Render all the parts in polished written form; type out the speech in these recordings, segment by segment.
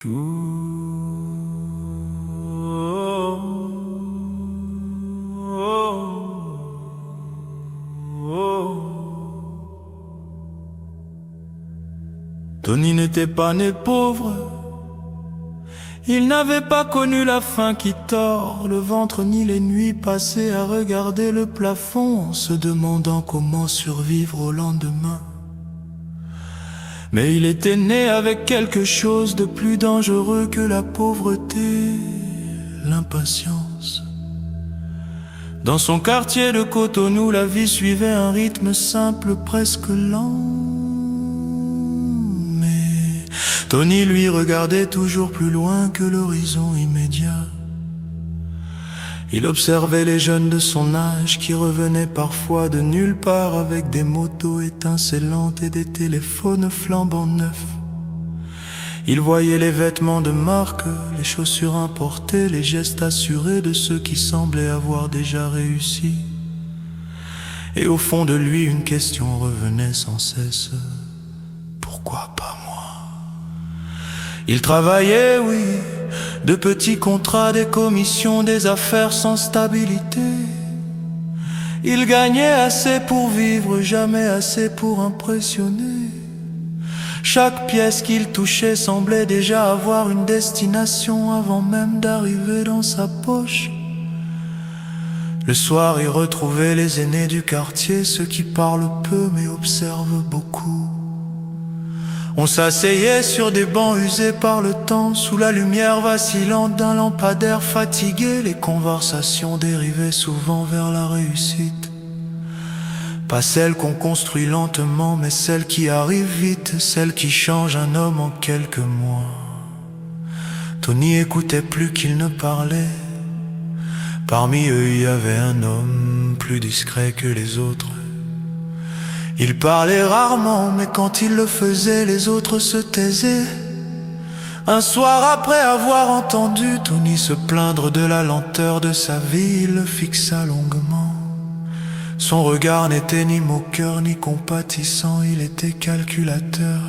Tony n'était pas né pauvre, il n'avait pas connu la faim qui tord le ventre ni les nuits passées à regarder le plafond en se demandant comment survivre au lendemain. Mais il était né avec quelque chose de plus dangereux que la pauvreté, l'impatience. Dans son quartier de Cotonou, la vie suivait un rythme simple, presque lent. Mais Tony, lui, regardait toujours plus loin que l'horizon immédiat. Il observait les jeunes de son âge qui revenaient parfois de nulle part avec des motos étincelantes et des téléphones flambant neufs. Il voyait les vêtements de marque, les chaussures importées, les gestes assurés de ceux qui semblaient avoir déjà réussi. Et au fond de lui, une question revenait sans cesse: pourquoi pas moi? Il travaillait, oui, de petits contrats, des commissions, des affaires sans stabilité. Il gagnait assez pour vivre, jamais assez pour impressionner. Chaque pièce qu'il touchait semblait déjà avoir une destination avant même d'arriver dans sa poche. Le soir, il retrouvait les aînés du quartier, ceux qui parlent peu mais observent beaucoup. On s'asseyait sur des bancs usés par le temps, sous la lumière vacillante d'un lampadaire fatigué. Les conversations dérivaient souvent vers la réussite. Pas celle qu'on construit lentement, mais celle qui arrive vite, celle qui change un homme en quelques mois. Tony écoutait plus qu'il ne parlait. Parmi eux, il y avait un homme plus discret que les autres. Il parlait rarement, mais quand il le faisait, les autres se taisaient. Un soir, après avoir entendu Tony se plaindre de la lenteur de sa vie, il le fixa longuement. Son regard n'était ni moqueur ni compatissant, il était calculateur.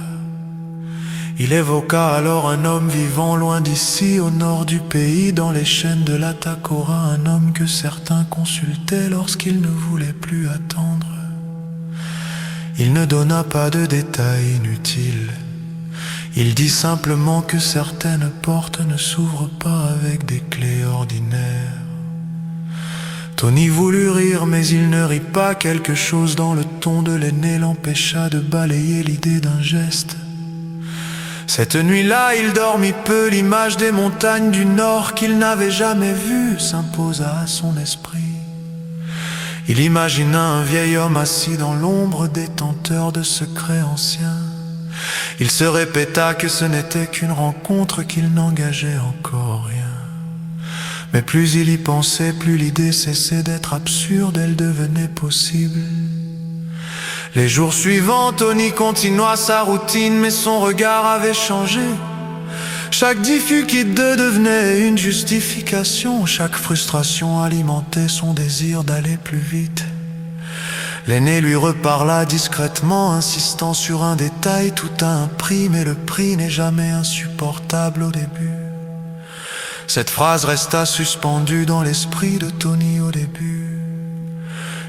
Il évoqua alors un homme vivant loin d'ici, au nord du pays, dans les chaînes de la Takora, un homme que certains consultaient lorsqu'ils ne voulaient plus attendre. Il ne donna pas de détails inutiles. Il dit simplement que certaines portes ne s'ouvrent pas avec des clés ordinaires. Tony voulut rire, mais il ne rit pas. Quelque chose dans le ton de l'aîné l'empêcha de balayer l'idée d'un geste. Cette nuit-là, il dormit peu. L'image des montagnes du nord qu'il n'avait jamais vues s'imposa à son esprit. Il imagina un vieil homme assis dans l'ombre, détenteur de secrets anciens. Il se répéta que ce n'était qu'une rencontre, qu'il n'engageait encore rien. Mais plus il y pensait, plus l'idée cessait d'être absurde, elle devenait possible. Les jours suivants, Tony continua sa routine, mais son regard avait changé. Chaque difficulté devenait une justification, chaque frustration alimentait son désir d'aller plus vite. L'aîné lui reparla discrètement, insistant sur un détail: tout a un prix, mais le prix n'est jamais insupportable au début. Cette phrase resta suspendue dans l'esprit de Tony au début.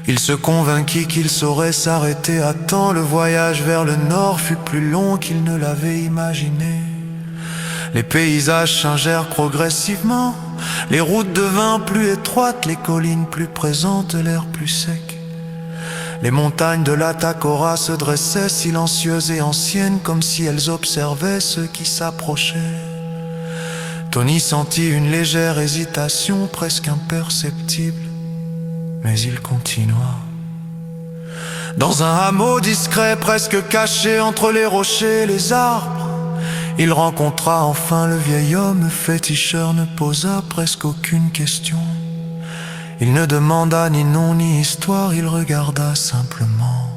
Il se convainquit qu'il saurait s'arrêter à temps. Le voyage vers le nord fut plus long qu'il ne l'avait imaginé. Les paysages changèrent progressivement, les routes devinrent plus étroites, les collines plus présentes, l'air plus sec. Les montagnes de la Takora se dressaient silencieuses et anciennes, comme si elles observaient ceux qui s'approchaient. Tony sentit une légère hésitation, presque imperceptible, mais il continua. Dans un hameau discret, presque caché entre les rochers et les arbres, il rencontra enfin le vieil homme. Féticheur ne posa presque aucune question. Il ne demanda ni nom ni histoire, il regarda simplement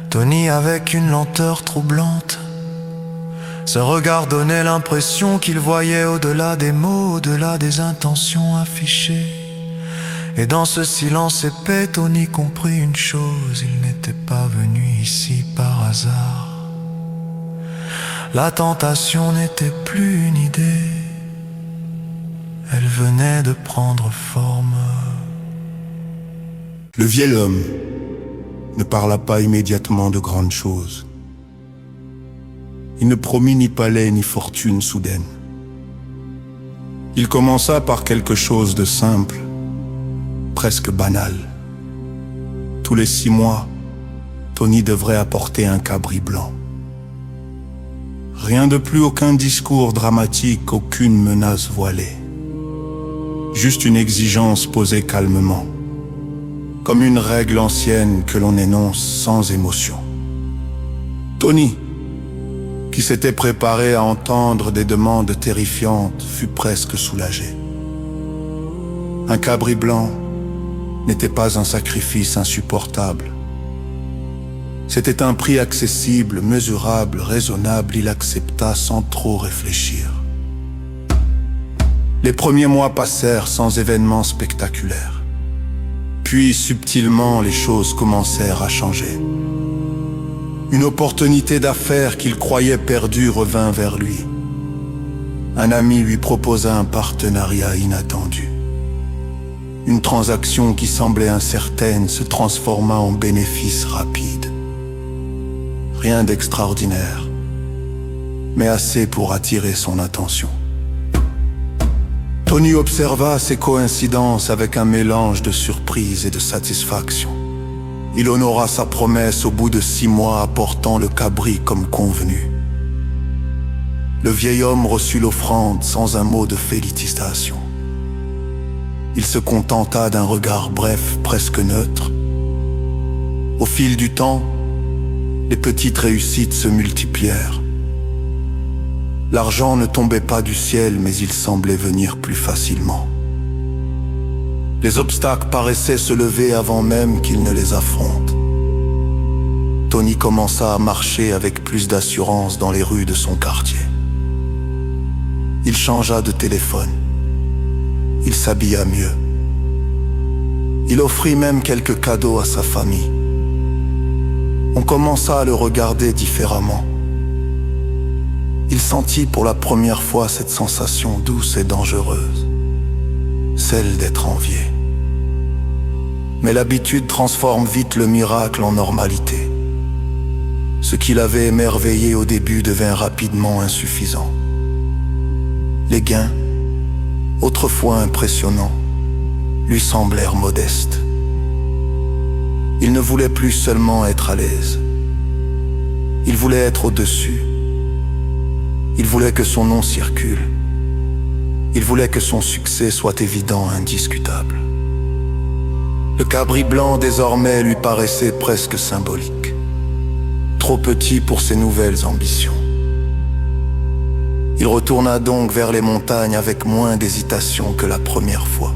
Tony avec une lenteur troublante. Ce regard donnait l'impression qu'il voyait au-delà des mots, au-delà des intentions affichées. Et dans ce silence épais, Tony comprit une chose: il n'était pas venu ici par hasard. La tentation n'était plus une idée, elle venait de prendre forme. Le vieil homme ne parla pas immédiatement de grandes choses. Il ne promit ni palais ni fortune soudaine. Il commença par quelque chose de simple, presque banal. Tous les 6 mois, Tony devrait apporter un cabri blanc. Rien de plus, aucun discours dramatique, aucune menace voilée. Juste une exigence posée calmement, comme une règle ancienne que l'on énonce sans émotion. Tony, qui s'était préparé à entendre des demandes terrifiantes, fut presque soulagé. Un cabri blanc n'était pas un sacrifice insupportable. C'était un prix accessible, mesurable, raisonnable, il accepta sans trop réfléchir. Les premiers mois passèrent sans événements spectaculaires. Puis, subtilement, les choses commencèrent à changer. Une opportunité d'affaires qu'il croyait perdue revint vers lui. Un ami lui proposa un partenariat inattendu. Une transaction qui semblait incertaine se transforma en bénéfice rapide. Rien d'extraordinaire, mais assez pour attirer son attention. Tony observa ces coïncidences avec un mélange de surprise et de satisfaction. Il honora sa promesse au bout de 6 mois, apportant le cabri comme convenu. Le vieil homme reçut l'offrande sans un mot de félicitation. Il se contenta d'un regard bref, presque neutre. Au fil du temps, les petites réussites se multiplièrent. L'argent ne tombait pas du ciel, mais il semblait venir plus facilement. Les obstacles paraissaient se lever avant même qu'il ne les affronte. Tony commença à marcher avec plus d'assurance dans les rues de son quartier. Il changea de téléphone. Il s'habilla mieux. Il offrit même quelques cadeaux à sa famille. On commença à le regarder différemment. Il sentit pour la première fois cette sensation douce et dangereuse, celle d'être envié. Mais l'habitude transforme vite le miracle en normalité. Ce qui l'avait émerveillé au début devint rapidement insuffisant. Les gains, autrefois impressionnants, lui semblèrent modestes. Il ne voulait plus seulement être à l'aise. Il voulait être au-dessus. Il voulait que son nom circule. Il voulait que son succès soit évident, indiscutable. Le cabri blanc désormais lui paraissait presque symbolique. Trop petit pour ses nouvelles ambitions. Il retourna donc vers les montagnes avec moins d'hésitation que la première fois.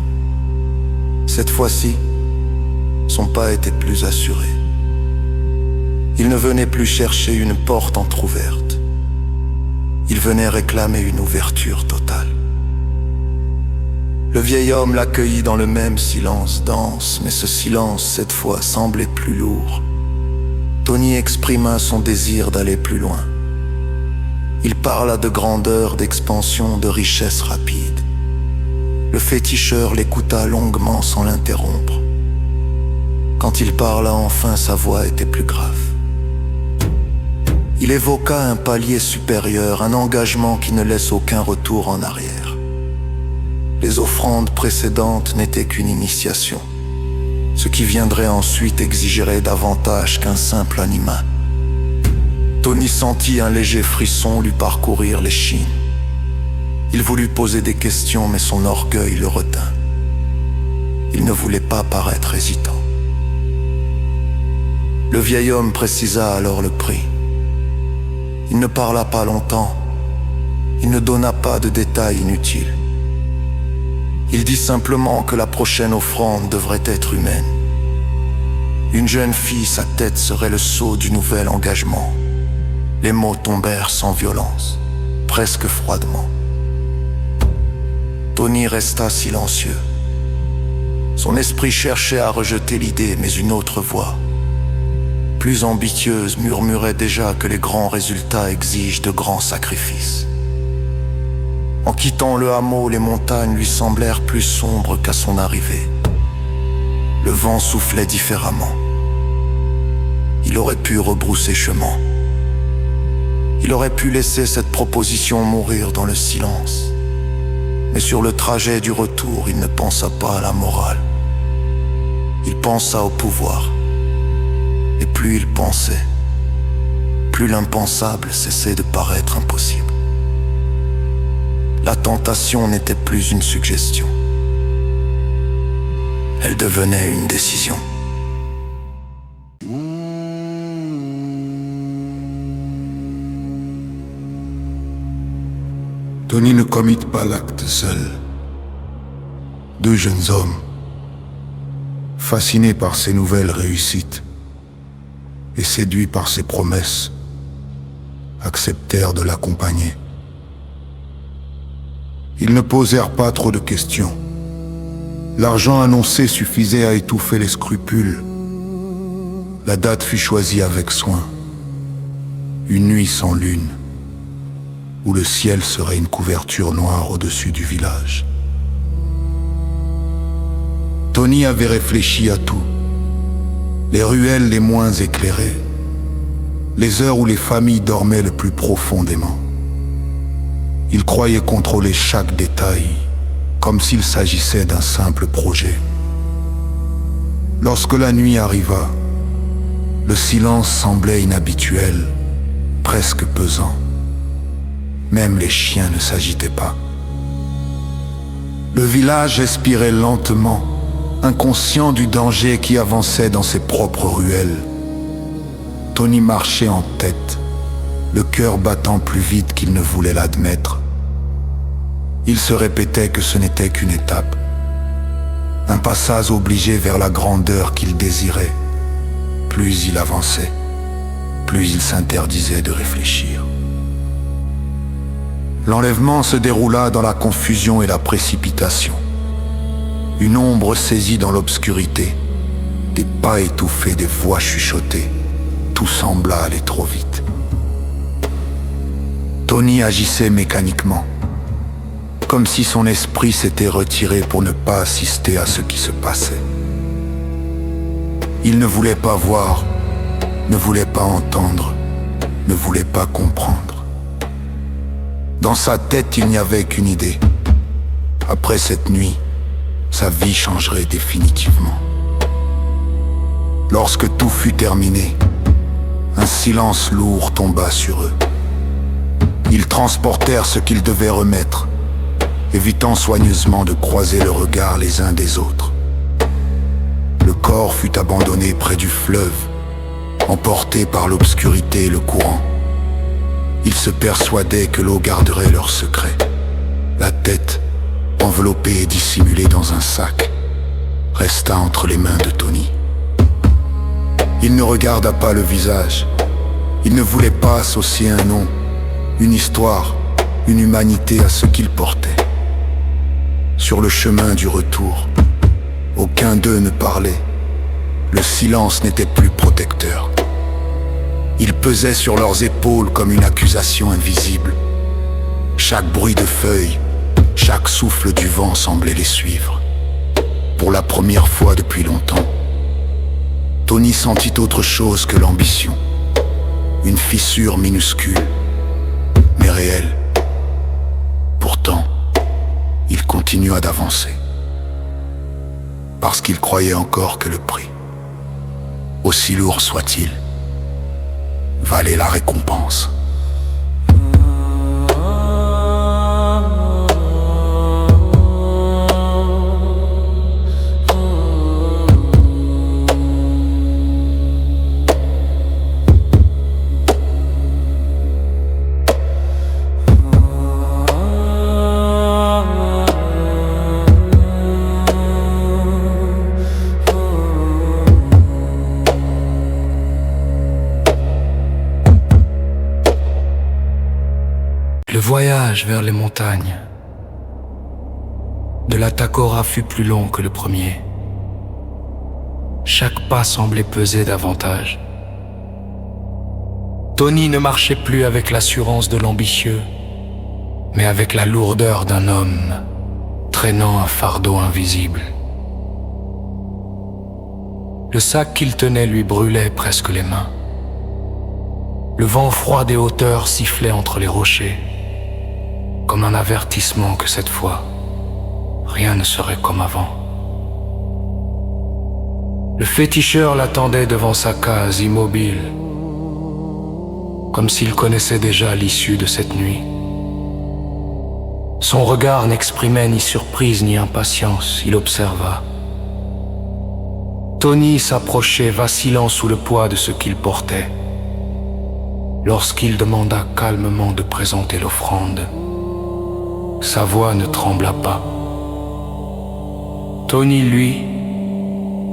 Cette fois-ci, son pas était plus assuré. Il ne venait plus chercher une porte entr'ouverte. Il venait réclamer une ouverture totale. Le vieil homme l'accueillit dans le même silence dense, mais ce silence, cette fois, semblait plus lourd. Tony exprima son désir d'aller plus loin. Il parla de grandeur, d'expansion, de richesse rapide. Le féticheur l'écouta longuement sans l'interrompre. Quand il parla enfin, sa voix était plus grave. Il évoqua un palier supérieur, un engagement qui ne laisse aucun retour en arrière. Les offrandes précédentes n'étaient qu'une initiation. Ce qui viendrait ensuite exigerait davantage qu'un simple anima. Tony sentit un léger frisson lui parcourir l'échine. Il voulut poser des questions, mais son orgueil le retint. Il ne voulait pas paraître hésitant. Le vieil homme précisa alors le prix. Il ne parla pas longtemps. Il ne donna pas de détails inutiles. Il dit simplement que la prochaine offrande devrait être humaine. Une jeune fille, sa tête serait le sceau du nouvel engagement. Les mots tombèrent sans violence, presque froidement. Tony resta silencieux. Son esprit cherchait à rejeter l'idée, mais une autre voix, plus ambitieuse murmurait déjà que les grands résultats exigent de grands sacrifices. En quittant le hameau, les montagnes lui semblèrent plus sombres qu'à son arrivée. Le vent soufflait différemment. Il aurait pu rebrousser chemin. Il aurait pu laisser cette proposition mourir dans le silence. Mais sur le trajet du retour, il ne pensa pas à la morale. Il pensa au pouvoir. Et plus il pensait, plus l'impensable cessait de paraître impossible. La tentation n'était plus une suggestion. Elle devenait une décision. Tony ne commit pas l'acte seul. Deux jeunes hommes, fascinés par ses nouvelles réussites et séduits par ses promesses, acceptèrent de l'accompagner. Ils ne posèrent pas trop de questions. L'argent annoncé suffisait à étouffer les scrupules. La date fut choisie avec soin. Une nuit sans lune, où le ciel serait une couverture noire au-dessus du village. Tony avait réfléchi à tout. Les ruelles les moins éclairées, les heures où les familles dormaient le plus profondément. Il croyait contrôler chaque détail, comme s'il s'agissait d'un simple projet. Lorsque la nuit arriva, le silence semblait inhabituel, presque pesant. Même les chiens ne s'agitaient pas. Le village expirait lentement, inconscient du danger qui avançait dans ses propres ruelles. Tony marchait en tête, le cœur battant plus vite qu'il ne voulait l'admettre. Il se répétait que ce n'était qu'une étape, un passage obligé vers la grandeur qu'il désirait. Plus il avançait, plus il s'interdisait de réfléchir. L'enlèvement se déroula dans la confusion et la précipitation. Une ombre saisie dans l'obscurité, des pas étouffés, des voix chuchotées. Tout sembla aller trop vite. Tony agissait mécaniquement, comme si son esprit s'était retiré pour ne pas assister à ce qui se passait. Il ne voulait pas voir, ne voulait pas entendre, ne voulait pas comprendre. Dans sa tête, il n'y avait qu'une idée. Après cette nuit, sa vie changerait définitivement. Lorsque tout fut terminé, un silence lourd tomba sur eux. Ils transportèrent ce qu'ils devaient remettre, évitant soigneusement de croiser le regard les uns des autres. Le corps fut abandonné près du fleuve, emporté par l'obscurité et le courant. Ils se persuadaient que l'eau garderait leur secret. La tête, enveloppée et dissimulée dans un sac, resta entre les mains de Tony. Il ne regarda pas le visage. Il ne voulait pas associer un nom, une histoire, une humanité à ce qu'il portait. Sur le chemin du retour, aucun d'eux ne parlait. Le silence n'était plus protecteur. Il pesait sur leurs épaules comme une accusation invisible. Chaque bruit de feuilles, chaque souffle du vent semblait les suivre. Pour la première fois depuis longtemps, Tony sentit autre chose que l'ambition. Une fissure minuscule, mais réelle. Pourtant, il continua d'avancer. Parce qu'il croyait encore que le prix, aussi lourd soit-il, valait la récompense. Le voyage vers les montagnes de la Takora fut plus long que le premier. Chaque pas semblait peser davantage. Tony ne marchait plus avec l'assurance de l'ambitieux, mais avec la lourdeur d'un homme traînant un fardeau invisible. Le sac qu'il tenait lui brûlait presque les mains. Le vent froid des hauteurs sifflait entre les rochers, comme un avertissement que cette fois, rien ne serait comme avant. Le féticheur l'attendait devant sa case immobile, comme s'il connaissait déjà l'issue de cette nuit. Son regard n'exprimait ni surprise ni impatience, il observa. Tony s'approchait vacillant sous le poids de ce qu'il portait. Lorsqu'il demanda calmement de présenter l'offrande, sa voix ne trembla pas. Tony, lui,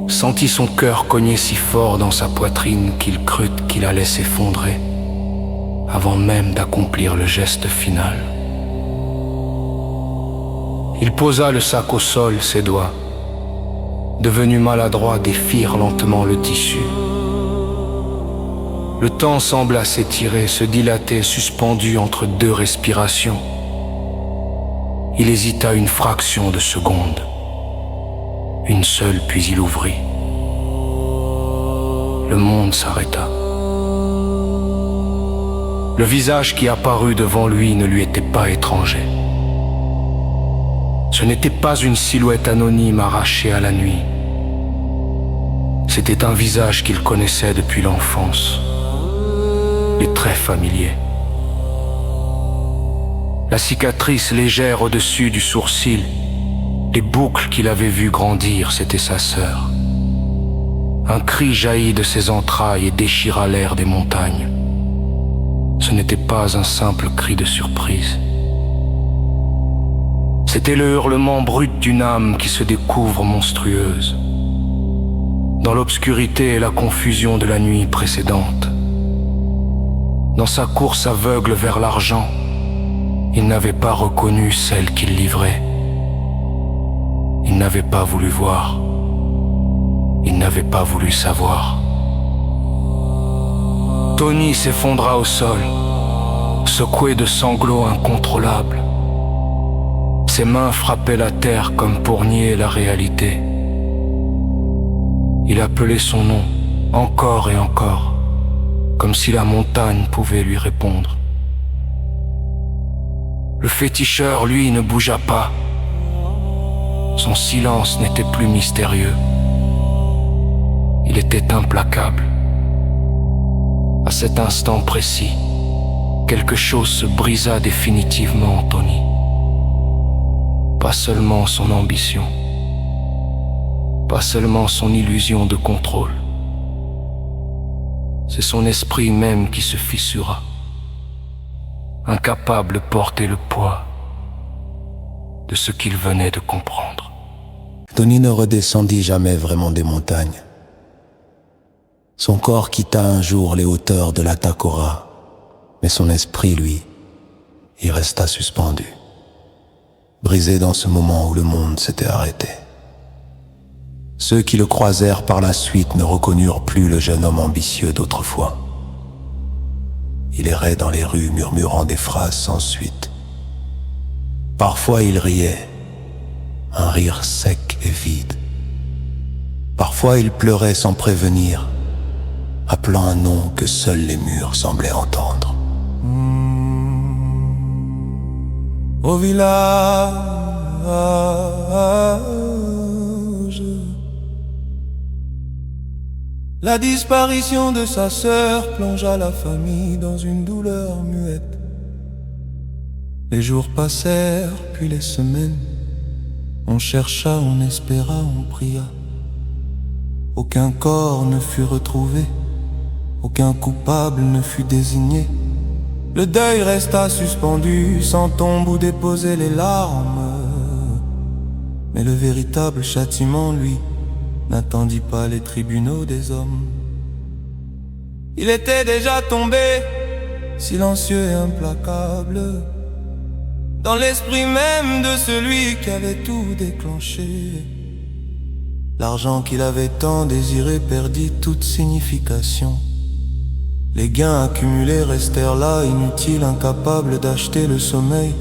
sentit son cœur cogner si fort dans sa poitrine qu'il crut qu'il allait s'effondrer avant même d'accomplir le geste final. Il posa le sac au sol, ses doigts, devenu maladroit, défirent lentement le tissu. Le temps sembla s'étirer, se dilater, suspendu entre deux respirations. Il hésita une fraction de seconde. Une seule, puis il ouvrit. Le monde s'arrêta. Le visage qui apparut devant lui ne lui était pas étranger. Ce n'était pas une silhouette anonyme arrachée à la nuit. C'était un visage qu'il connaissait depuis l'enfance. Les traits familiers. La cicatrice légère au-dessus du sourcil, les boucles qu'il avait vues grandir, c'était sa sœur. Un cri jaillit de ses entrailles et déchira l'air des montagnes. Ce n'était pas un simple cri de surprise. C'était le hurlement brut d'une âme qui se découvre monstrueuse. Dans l'obscurité et la confusion de la nuit précédente, dans sa course aveugle vers l'argent, il n'avait pas reconnu celle qu'il livrait. Il n'avait pas voulu voir. Il n'avait pas voulu savoir. Tony s'effondra au sol, secoué de sanglots incontrôlables. Ses mains frappaient la terre comme pour nier la réalité. Il appelait son nom, encore et encore, comme si la montagne pouvait lui répondre. Le féticheur, lui, ne bougea pas. Son silence n'était plus mystérieux. Il était implacable. À cet instant précis, quelque chose se brisa définitivement en Tony. Pas seulement son ambition, pas seulement son illusion de contrôle. C'est son esprit même qui se fissura, incapable de porter le poids de ce qu'il venait de comprendre. Tony ne redescendit jamais vraiment des montagnes. Son corps quitta un jour les hauteurs de la Takora, mais son esprit, lui, y resta suspendu, brisé dans ce moment où le monde s'était arrêté. Ceux qui le croisèrent par la suite ne reconnurent plus le jeune homme ambitieux d'autrefois. Il errait dans les rues murmurant des phrases sans suite. Parfois il riait, un rire sec et vide. Parfois il pleurait sans prévenir, appelant un nom que seuls les murs semblaient entendre. Au village, la disparition de sa sœur plongea la famille dans une douleur muette. Les jours passèrent, puis les semaines. On chercha, on espéra, on pria. Aucun corps ne fut retrouvé, aucun coupable ne fut désigné. Le deuil resta suspendu, sans tombe où déposer les larmes. Mais le véritable châtiment, lui, n'attendit pas les tribunaux des hommes. Il était déjà tombé, silencieux et implacable, dans l'esprit même de celui qui avait tout déclenché. L'argent qu'il avait tant désiré perdit toute signification. Les gains accumulés restèrent là, inutiles, incapables d'acheter le sommeil,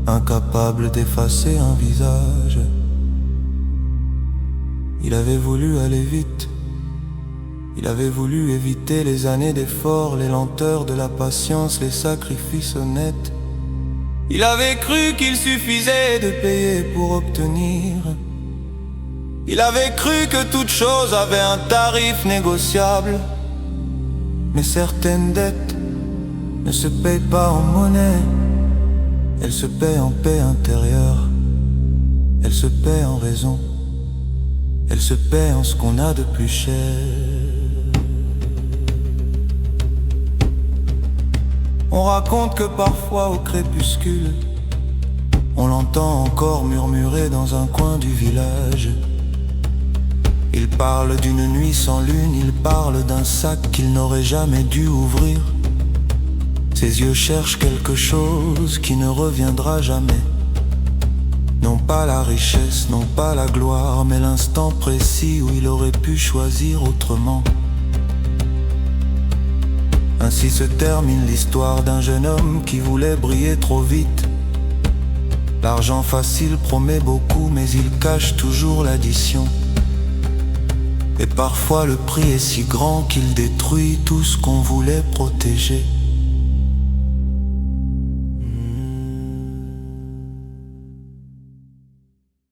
incapables d'effacer un visage. Il avait voulu aller vite. Il avait voulu éviter les années d'effort, les lenteurs de la patience, les sacrifices honnêtes. Il avait cru qu'il suffisait de payer pour obtenir. Il avait cru que toute chose avait un tarif négociable. Mais certaines dettes ne se payent pas en monnaie. Elles se paient en paix intérieure. Elles se paient en raison. Elles se paient en ce qu'on a de plus cher. On raconte que parfois au crépuscule, on l'entend encore murmurer dans un coin du village. Il parle d'une nuit sans lune, il parle d'un sac qu'il n'aurait jamais dû ouvrir. Ses yeux cherchent quelque chose qui ne reviendra jamais. Non pas la richesse, non pas la gloire, mais l'instant précis où il aurait pu choisir autrement. Ainsi se termine l'histoire d'un jeune homme qui voulait briller trop vite. L'argent facile promet beaucoup, mais il cache toujours l'addition. Et parfois le prix est si grand qu'il détruit tout ce qu'on voulait protéger.